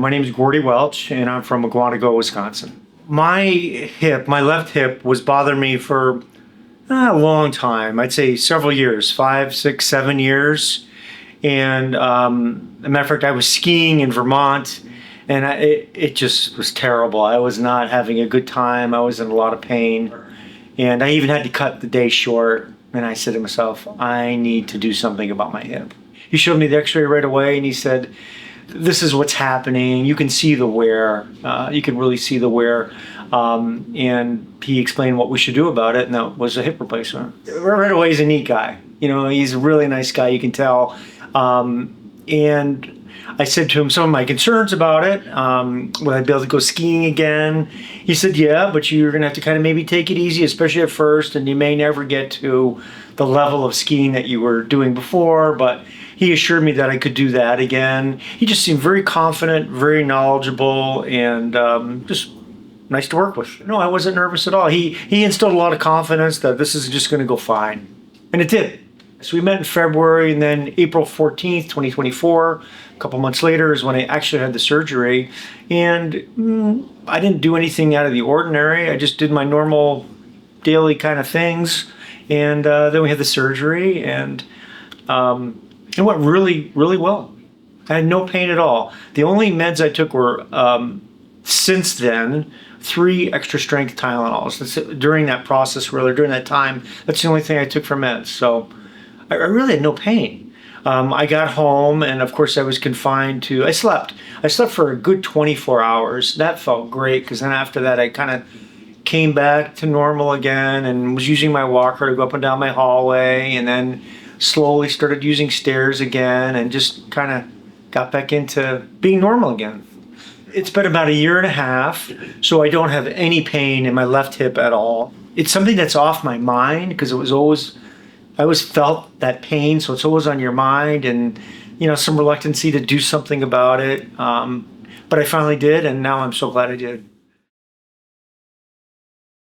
My name is Gordy Welch, and I'm from Go, Wisconsin. My left hip, was bothering me for a long time. I'd say several years, 5, 6, 7 years. And as a matter of fact, I was skiing in Vermont, and it just was terrible. I was not having a good time. I was in a lot of pain. And I even had to cut the day short. And I said to myself, I need to do something about my hip. He showed me the x-ray right away, and he said, this is what's happening. You can see the wear. You can really see the wear. And he explained what we should do about it, and that was a hip replacement. Right away, he's a neat guy. You know, he's a really nice guy, you can tell. And I said to him some of my concerns about it. Will I be able to go skiing again? He said, yeah, but you're going to have to kind of maybe take it easy, especially at first, and you may never get to the level of skiing that you were doing before, but he assured me that I could do that again. He just seemed very confident, very knowledgeable, and just nice to work with. No, I wasn't nervous at all. He instilled a lot of confidence that this is just going to go fine. And it did. So we met in February, and then April 14th, 2024, a couple months later is when I actually had the surgery. And I didn't do anything out of the ordinary. I just did my normal daily kind of things. And then we had the surgery, and it went really, really well. I had no pain at all. The only meds I took were, since then, 3 extra strength Tylenols. During that process, really, during that time, that's the only thing I took for meds. So I really had no pain. I got home, and of course I was confined to, I slept for a good 24 hours. That felt great, because then after that I kind of came back to normal again and was using my walker to go up and down my hallway, and then slowly started using stairs again and just kind of got back into being normal again. It's been about 1.5 years, so I don't have any pain in my left hip at all. It's something that's off my mind, because I always felt that pain, so it's always on your mind, and some reluctancy to do something about it. But I finally did, and now I'm so glad I did.